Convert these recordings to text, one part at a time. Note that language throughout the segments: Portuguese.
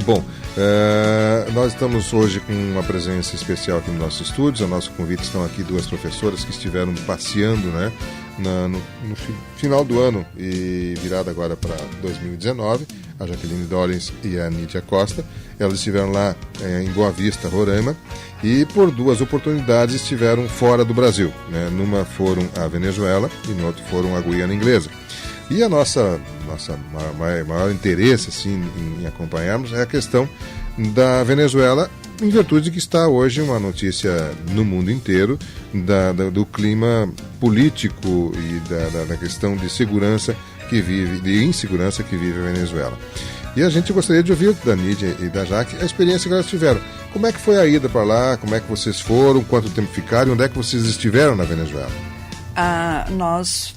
Bom, nós estamos hoje com uma presença especial aqui no nosso estúdio. A nosso convite estão aqui duas professoras que estiveram passeando, né, no final do ano e virada agora para 2019, a Jaqueline Dollins e a Nídia Costa. Elas estiveram lá em Boa Vista, Roraima, e por duas oportunidades estiveram fora do Brasil, né? Numa foram a Venezuela e no outro foram a Guiana Inglesa. E a nossa maior interesse assim, em acompanharmos é a questão da Venezuela, em virtude de que está hoje uma notícia no mundo inteiro do clima político e da questão de segurança de insegurança que vive a Venezuela. E a gente gostaria de ouvir da Nídia e da Jaque a experiência que elas tiveram. Como é que foi a ida para lá? Como é que vocês foram? Quanto tempo ficaram? Onde é que vocês estiveram na Venezuela? Nós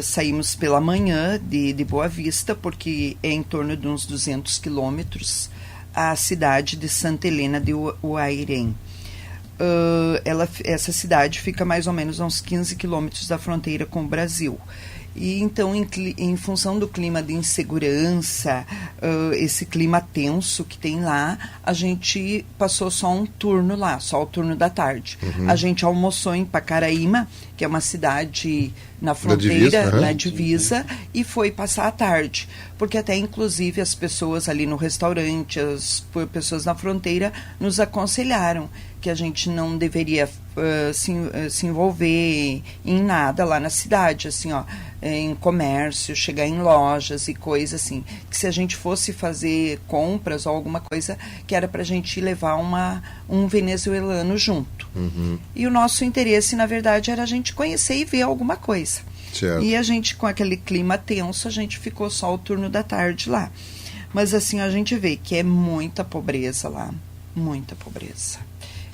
saímos pela manhã de Boa Vista, porque é em torno de uns 200 quilômetros a cidade de Santa Helena de Huairén. Essa cidade fica mais ou menos a uns 15 quilômetros da fronteira com o Brasil. E então, em função do clima de insegurança, esse clima tenso que tem lá, a gente passou só um turno lá, só o turno da tarde. A gente almoçou em Pacaraíma, que é uma cidade na fronteira, na divisa, e foi passar a tarde. Porque até, inclusive, as pessoas ali no restaurante, as pessoas na fronteira, nos aconselharam que a gente não deveria se envolver em nada lá na cidade, assim, em comércio, chegar em lojas e coisas assim, que se a gente fosse fazer compras ou alguma coisa, que era para a gente levar um venezuelano junto. E o nosso interesse, na verdade, era a gente conhecer e ver alguma coisa. Certo. E a gente, com aquele clima tenso, a gente ficou só o turno da tarde lá. Mas assim, a gente vê que é muita pobreza lá, muita pobreza.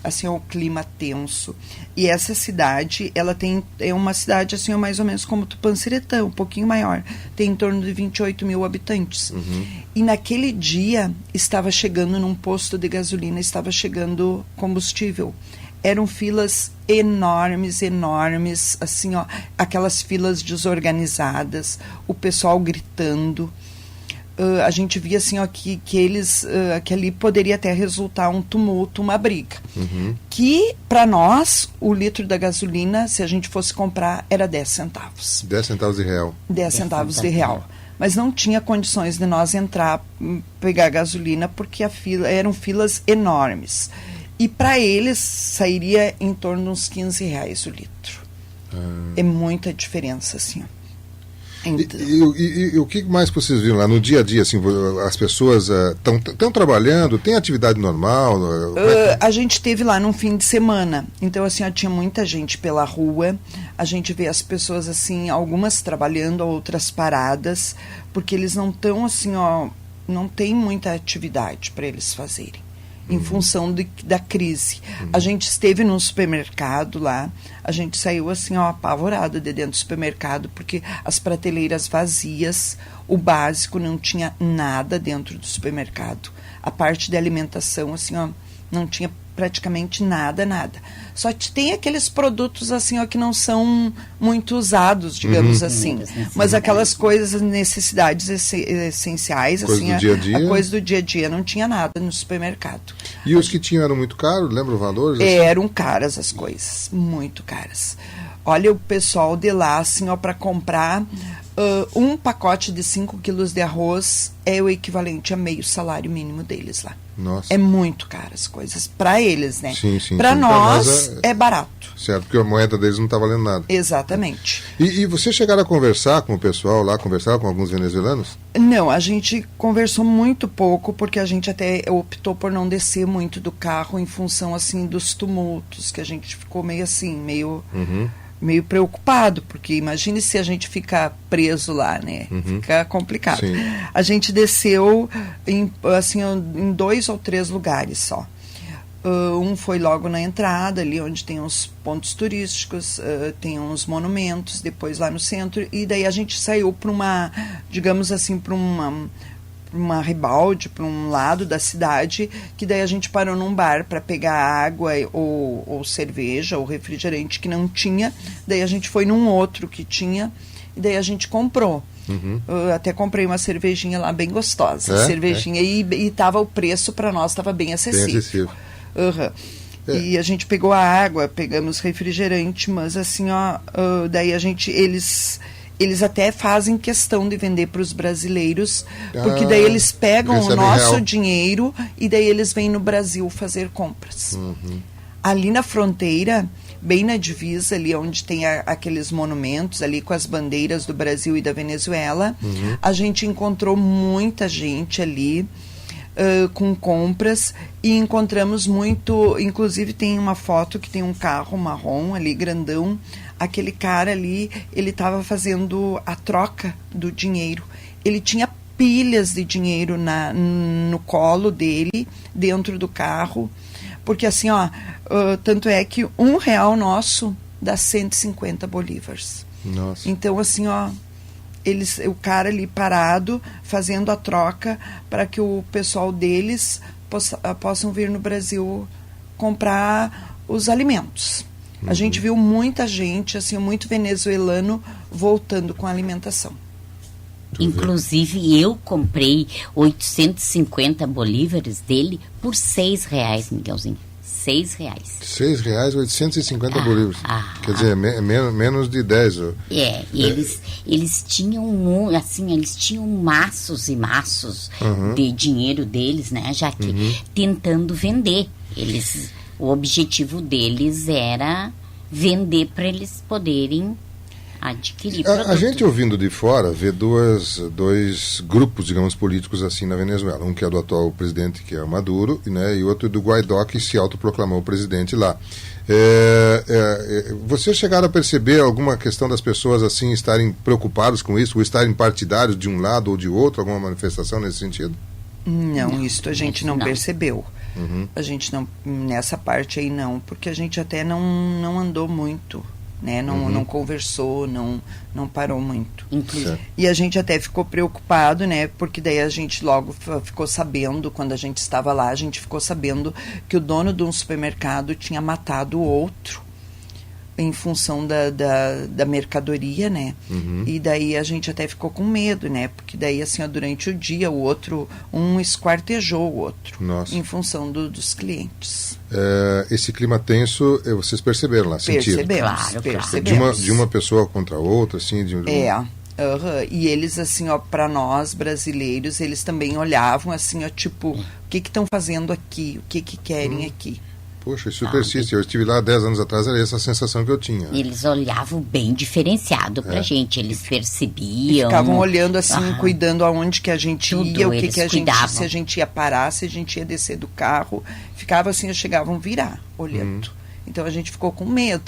Assim, o clima tenso. E essa cidade, é uma cidade assim, mais ou menos como Tupanciretã, um pouquinho maior. Tem em torno de 28 mil habitantes. E naquele dia, estava chegando num posto de gasolina, estava chegando combustível. Eram filas enormes, assim, aquelas filas desorganizadas, o pessoal gritando. A gente via assim, que ali poderia até resultar um tumulto, uma briga. Que, para nós, o litro da gasolina, se a gente fosse comprar, era 10 centavos. 10 centavos de real. 10 centavos de real. Mas não tinha condições de nós entrar, pegar gasolina, porque eram filas enormes. E para eles, sairia em torno de uns 15 reais o litro. É muita diferença, assim, Então. E o que mais vocês viram lá no dia a dia? Assim, as pessoas estão trabalhando, tem atividade normal? A gente teve lá num fim de semana, então assim, tinha muita gente pela rua. A gente vê as pessoas assim, algumas trabalhando, outras paradas, porque eles não estão assim, não tem muita atividade para eles fazerem. Em função da crise. A gente esteve num supermercado lá, a gente saiu assim, apavorado de dentro do supermercado, porque as prateleiras vazias, o básico, não tinha nada dentro do supermercado. A parte de alimentação, assim, não tinha praticamente nada. Só tem aqueles produtos, assim, que não são muito usados, digamos assim. Mas aquelas coisas, necessidades essenciais, coisa assim, do dia a dia. A coisa do dia a dia, não tinha nada no supermercado. E os que tinham eram muito caros, lembra o valor? Assim? Eram caras as coisas, muito caras. Olha, o pessoal de lá, assim, para comprar um pacote de 5 quilos de arroz é o equivalente a meio salário mínimo deles lá. Nossa. É muito caro as coisas, para eles, né? Sim, para nós é barato. Certo, porque a moeda deles não está valendo nada. Exatamente. E vocês chegaram a conversar com o pessoal lá, conversar com alguns venezuelanos? Não, a gente conversou muito pouco, porque a gente até optou por não descer muito do carro em função, assim, dos tumultos, que a gente ficou meio assim, meio preocupado, porque imagine se a gente ficar preso lá, né? Fica complicado. Sim. A gente desceu em 2 ou 3 lugares só. Um foi logo na entrada, ali onde tem uns pontos turísticos, tem uns monumentos, depois lá no centro, e daí a gente saiu para uma, digamos assim, para uma ribalde, para um lado da cidade, que daí a gente parou num bar para pegar água ou cerveja ou refrigerante que não tinha, daí a gente foi num outro que tinha, e daí a gente comprou. Até comprei uma cervejinha lá bem gostosa. Cervejinha. E tava, o preço para nós estava bem acessível. E a gente pegou a água, pegamos refrigerante, mas assim, daí eles até fazem questão de vender para os brasileiros, porque daí eles pegam o nosso dinheiro e daí eles vêm no Brasil fazer compras. Ali na fronteira, bem na divisa, ali onde tem aqueles monumentos, ali com as bandeiras do Brasil e da Venezuela, a gente encontrou muita gente ali com compras e encontramos muito, inclusive tem uma foto que tem um carro marrom ali, grandão. Aquele cara ali, ele estava fazendo a troca do dinheiro. Ele tinha pilhas de dinheiro no colo dele, dentro do carro, porque assim, tanto é que R$1 nosso dá 150 bolívares. Nossa. Então, assim, o cara ali parado, fazendo a troca para que o pessoal deles possam vir no Brasil comprar os alimentos. A gente viu muita gente, assim, muito venezuelano voltando com a alimentação. Inclusive, eu comprei 850 bolívares dele por R$6, Miguelzinho. R$6. R$6, 850 bolívares. Quer dizer, menos de 10. Eles tinham, assim, eles tinham maços e maços de dinheiro deles, né? Já que tentando vender. O objetivo deles era vender para eles poderem adquirir produto. A gente ouvindo de fora vê dois grupos, digamos, políticos assim na Venezuela. Um que é do atual presidente, que é o Maduro, né, e outro do Guaidó, que se autoproclamou presidente lá. Vocês chegaram a perceber alguma questão das pessoas assim estarem preocupadas com isso, ou estarem partidários de um lado ou de outro, alguma manifestação nesse sentido? Não, isso a gente não percebeu. A gente não, nessa parte aí não, porque a gente até não andou muito, né? Não conversou, não parou muito. E a gente até ficou preocupado, né? Porque daí a gente logo ficou sabendo, quando a gente estava lá, a gente ficou sabendo que o dono de um supermercado tinha matado o outro em função da mercadoria, né? E daí a gente até ficou com medo, né? Porque daí, assim, durante o dia, um esquartejou o outro. Nossa. Em função dos clientes. Esse clima tenso, vocês perceberam lá, sentiram? Percebemos. De uma pessoa contra a outra, assim? E eles, assim, para nós, brasileiros, eles também olhavam, assim, tipo, o que estão fazendo aqui? O que querem aqui? Poxa, isso persiste. Eu estive lá 10 anos atrás, era essa a sensação que eu tinha. Eles olhavam bem diferenciado pra gente, eles percebiam. E ficavam olhando assim, cuidando aonde que a gente ia, o que a gente, cuidavam. Se a gente ia parar, se a gente ia descer do carro. Ficava assim, chegavam a virar, olhando. Então a gente ficou com medo.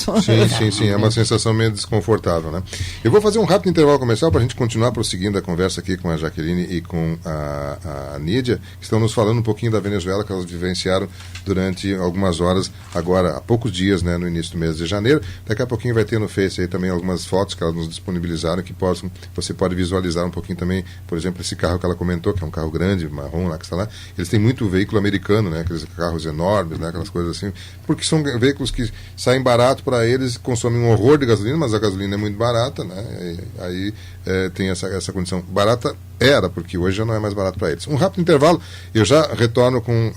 Sim, é uma sensação meio desconfortável, né? Eu vou fazer um rápido intervalo comercial para a gente continuar prosseguindo a conversa aqui com a Jaqueline e com a Nídia, que estão nos falando um pouquinho da Venezuela, que elas vivenciaram durante algumas horas, agora há poucos dias, né, no início do mês de janeiro. Daqui a pouquinho vai ter no Face aí também algumas fotos que elas nos disponibilizaram, que você pode visualizar um pouquinho também, por exemplo, esse carro que ela comentou, que é um carro grande, marrom lá, que está lá. Eles têm muito veículo americano, né, aqueles carros enormes, né, aquelas coisas assim, porque são veículos que saem barato para eles, consomem um horror de gasolina, mas a gasolina é muito barata, né? Aí tem essa condição. Barata era, porque hoje já não é mais barato para eles. Um rápido intervalo, eu já retorno com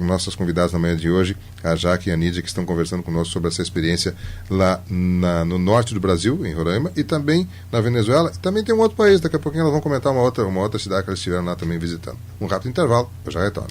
nossas convidadas na manhã de hoje, a Jaque e a Nídia, que estão conversando conosco sobre essa experiência lá no norte do Brasil, em Roraima, e também na Venezuela. Também tem um outro país, daqui a pouquinho elas vão comentar uma outra cidade que elas estiveram lá também visitando. Um rápido intervalo, eu já retorno.